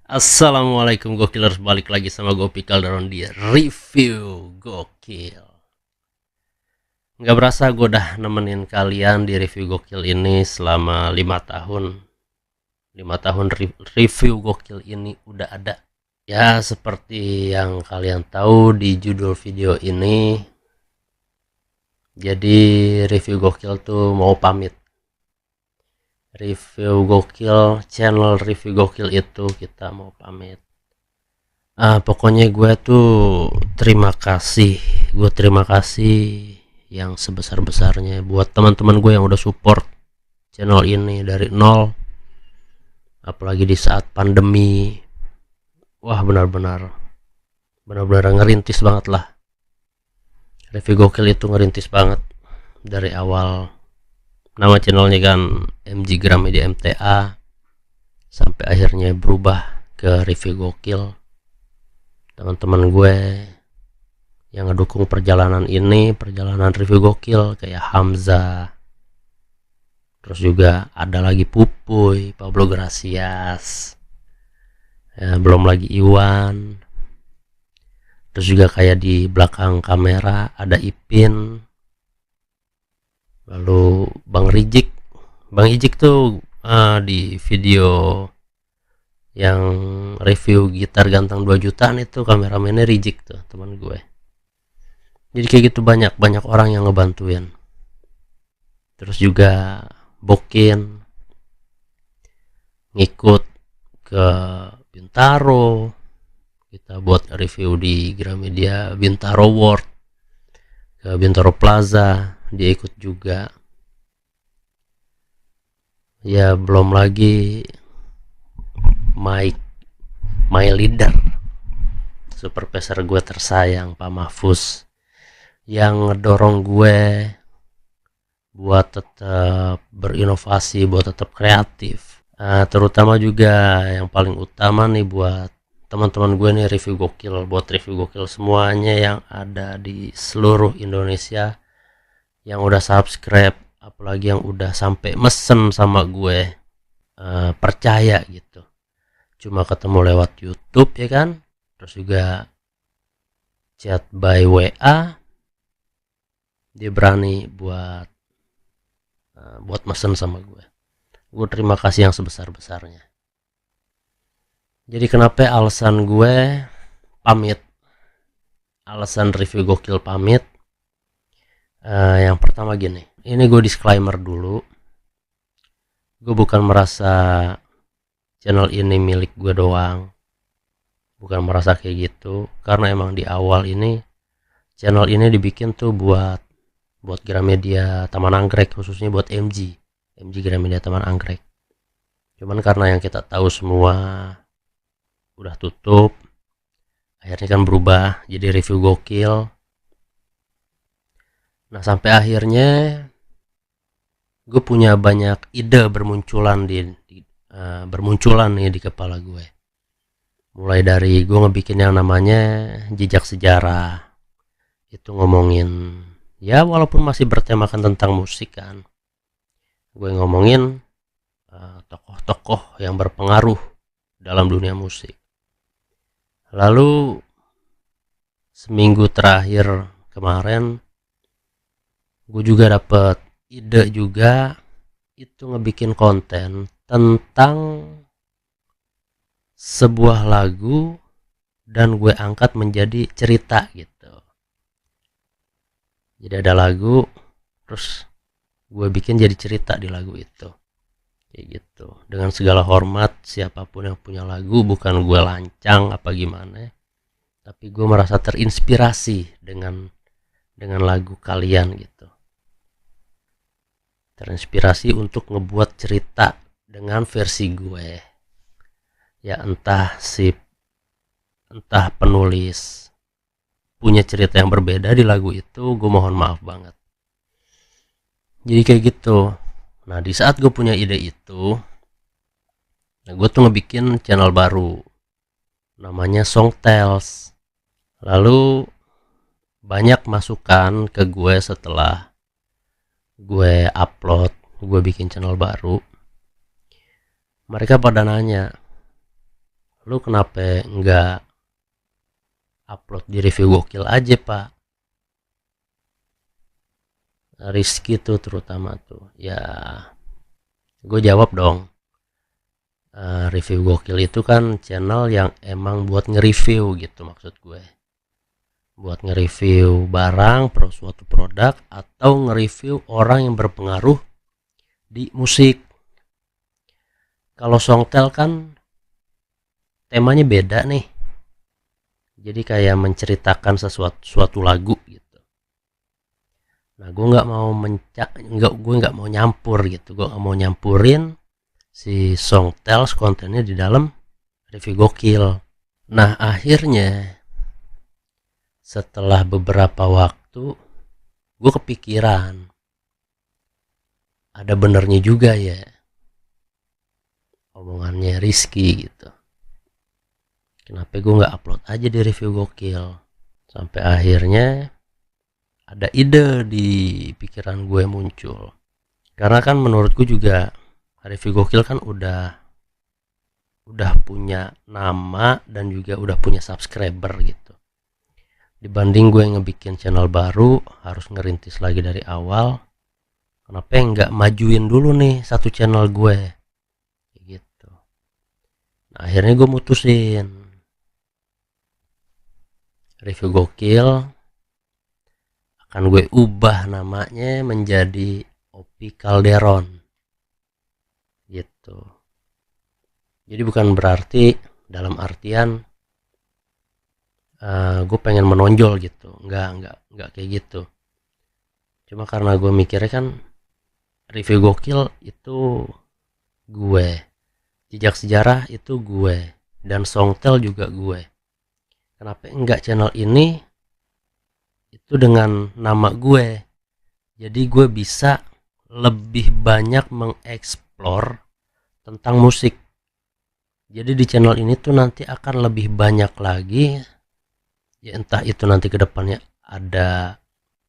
Assalamualaikum Gokilers, balik lagi sama gue Pikal Daron di review Gokil. Nggak berasa gue udah nemenin kalian di review Gokil ini selama 5 tahun. 5 tahun review Gokil ini udah ada. Ya seperti yang kalian tahu di judul video ini, jadi review Gokil tuh mau pamit. Review Gokil, channel review Gokil itu kita mau pamit. Pokoknya gue tuh terima kasih yang sebesar-besarnya buat teman-teman gue yang udah support channel ini dari nol, apalagi di saat pandemi. Wah, benar-benar ngerintis banget lah. Review Gokil itu ngerintis banget dari awal. Nama channelnya kan MG Gramedia MTA, sampai akhirnya berubah ke review Gokil. Teman-teman gue yang ngedukung perjalanan review Gokil kayak Hamza, terus juga ada lagi Pupuy, Pablo Gracias, ya, belum lagi Iwan, terus juga kayak di belakang kamera ada Ipin, lalu Bang Ijik tuh di video yang review gitar ganteng 2 jutaan itu kameramennya Rijik tuh, teman gue. Jadi kayak gitu, banyak orang yang ngebantuin. Terus juga Bokin ngikut ke Bintaro, kita buat review di Gramedia Bintaro World, ke Bintaro Plaza dia ikut juga. Ya belum lagi my leader, supervisor gue tersayang, Pak Mahfuz, yang ngedorong gue buat tetap berinovasi, buat tetap kreatif. Terutama juga yang paling utama nih buat teman-teman gue nih review Gokil, buat review Gokil semuanya yang ada di seluruh Indonesia yang udah subscribe, apalagi yang udah sampai mesen sama gue, percaya gitu. Cuma ketemu lewat YouTube ya kan, terus juga chat by WA, dia berani buat mesen sama gue. Gue terima kasih yang sebesar-besarnya. Jadi kenapa alasan gue pamit, alasan review Gokil pamit, yang pertama gini, ini gue disclaimer dulu, gue bukan merasa channel ini milik gue doang, bukan merasa kayak gitu, karena emang di awal ini channel ini dibikin tuh buat Gramedia Taman Anggrek, khususnya buat MG Gramedia Taman Anggrek. Cuman karena yang kita tahu semua udah tutup, akhirnya kan berubah jadi review Gokil. Nah sampai akhirnya gue punya banyak ide bermunculan nih di kepala gue. Mulai dari gue ngebikin yang namanya jejak sejarah, itu ngomongin, ya walaupun masih bertemakan tentang musik kan, gue ngomongin tokoh-tokoh yang berpengaruh dalam dunia musik. Lalu seminggu terakhir kemarin gue juga dapet ide juga, itu ngebikin konten tentang sebuah lagu dan gue angkat menjadi cerita gitu. Jadi ada lagu, terus gue bikin jadi cerita di lagu itu, kayak gitu. Dengan segala hormat siapapun yang punya lagu, bukan gue lancang apa gimana, tapi gue merasa terinspirasi dengan lagu kalian gitu. Terinspirasi untuk ngebuat cerita dengan versi gue. Ya entah penulis punya cerita yang berbeda di lagu itu, gue mohon maaf banget. Jadi kayak gitu. Nah di saat gue punya ide itu, nah gue tuh ngebikin channel baru, namanya Songtales. Lalu banyak masukan ke gue setelah gue upload, gue bikin channel baru. Mereka pada nanya, lu kenapa nggak upload di review gokil aja pak? Rizky tuh terutama tuh ya, gue jawab dong. Review gokil itu kan channel yang emang buat nge-review gitu, maksud gue buat nge-review barang, suatu produk, atau nge-review orang yang berpengaruh di musik. Kalau Songtel kan temanya beda nih, jadi kayak menceritakan suatu lagu gitu. Nah gue nggak mau nyampur gitu, gue nggak mau nyampurin si Songtel kontennya di dalam review gokil. Nah akhirnya setelah beberapa waktu gue kepikiran, ada benernya juga ya omongannya Rizky gitu. Kenapa gue nggak upload aja di review gokil? Sampai akhirnya ada ide di pikiran gue muncul. Karena kan menurut gue juga review gokil kan udah punya nama dan juga udah punya subscriber gitu. Dibanding gue ngebikin channel baru harus ngerintis lagi dari awal, kenapa nggak majuin dulu nih satu channel gue gitu. Nah, akhirnya gue mutusin review gokil akan gue ubah namanya menjadi Opi Calderon gitu. Jadi bukan berarti dalam artian gue pengen menonjol gitu, nggak kayak gitu. Cuma karena gue mikirnya kan review gokil itu gue, jejak sejarah itu gue, dan Songtel juga gue. Kenapa enggak channel ini itu dengan nama gue? Jadi gue bisa lebih banyak mengeksplor tentang musik. Jadi di channel ini tuh nanti akan lebih banyak lagi, ya entah itu nanti ke depannya ada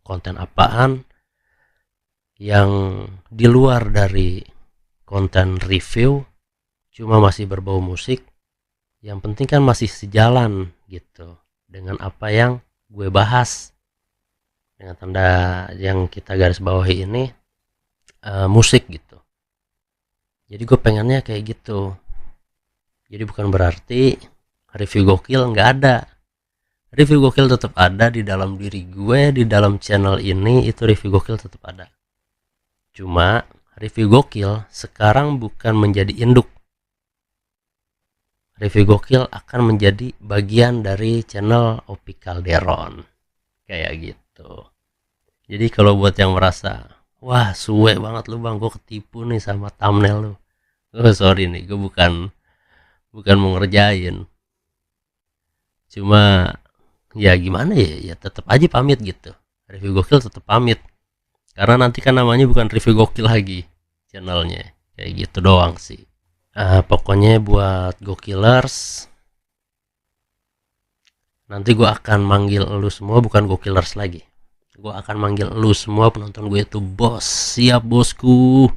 konten apaan yang di luar dari konten review, cuma masih berbau musik. Yang penting kan masih sejalan gitu dengan apa yang gue bahas, dengan tanda yang kita garis bawahi ini musik gitu. Jadi gue pengennya kayak gitu. Jadi bukan berarti review gokil nggak ada. Review gokil tetap ada di dalam diri gue, di dalam channel ini itu review gokil tetap ada. Cuma review gokil sekarang bukan menjadi induk. Review gokil akan menjadi bagian dari channel Opi Calderon. Kayak gitu. Jadi kalau buat yang merasa, wah suwe banget lu bang, gue ketipu nih sama thumbnail lu. Oh sorry nih, gue bukan mau ngerjain. Cuma ya gimana ya tetap aja pamit gitu. Review gokil tetap pamit. Karena nanti kan namanya bukan review gokil lagi channelnya. Kayak gitu doang sih. Pokoknya buat gokilers, nanti gue akan manggil lu semua bukan gokilers lagi. Gue akan manggil lu semua penonton gue itu bos. Siap bosku.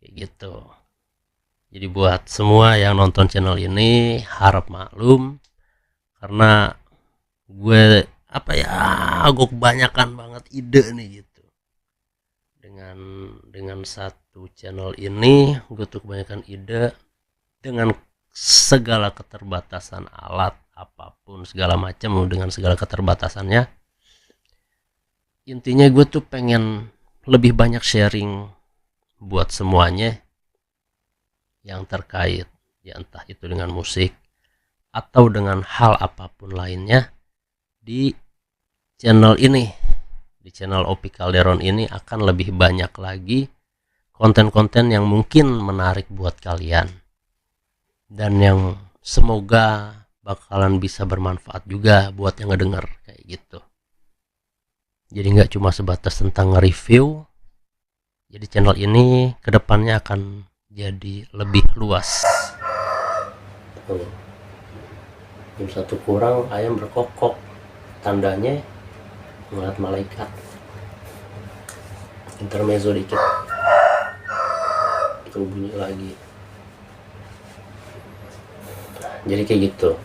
Kayak gitu. Jadi buat semua yang nonton channel ini harap maklum, karena gue gue kebanyakan banget ide nih gitu. Dengan satu channel ini gue tuh kebanyakan ide, dengan segala keterbatasan alat apapun segala macam, dengan segala keterbatasannya. Intinya gue tuh pengen lebih banyak sharing buat semuanya yang terkait, ya entah itu dengan musik atau dengan hal apapun lainnya. Di channel ini, di channel Opi Calderon ini akan lebih banyak lagi konten-konten yang mungkin menarik buat kalian dan yang semoga bakalan bisa bermanfaat juga buat yang ngedenger kayak gitu. Jadi nggak cuma sebatas tentang nge-review. Jadi channel ini kedepannya akan jadi lebih luas. Jam 1 kurang ayam berkokok, tandanya ngeliat malaikat. Intermezzo dikit, itu bunyi lagi. Jadi kayak gitu.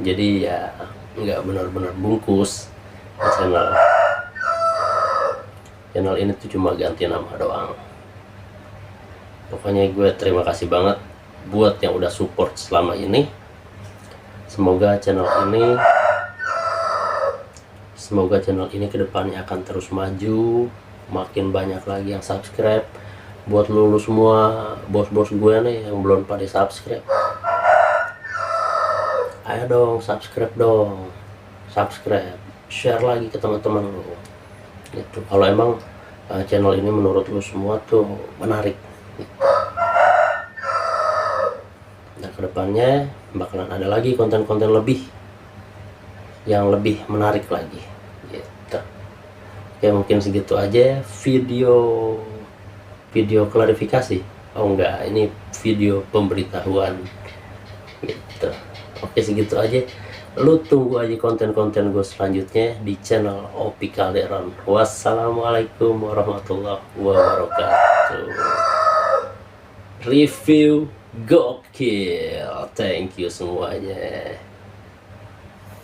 Jadi ya nggak benar-benar bungkus channel channel ini tuh cuma ganti nama doang. Pokoknya gue terima kasih banget buat yang udah support selama ini. Semoga channel ini kedepannya akan terus maju, makin banyak lagi yang subscribe. Buat lulu semua bos-bos gue nih yang belum pada subscribe, ayo dong subscribe dong, subscribe, share lagi ke teman-teman lu gitu. Kalau emang channel ini menurut lu semua tuh menarik gitu. Nah kedepannya bakalan ada lagi konten-konten lebih yang lebih menarik lagi gitu. Ya mungkin segitu aja video klarifikasi. Oh enggak, ini video pemberitahuan gitu. Oke segitu aja. Lu tunggu aja konten-konten gue selanjutnya di channel Opi Calderon. Wassalamualaikum warahmatullahi wabarakatuh. Review gokil. Thank you semuanya.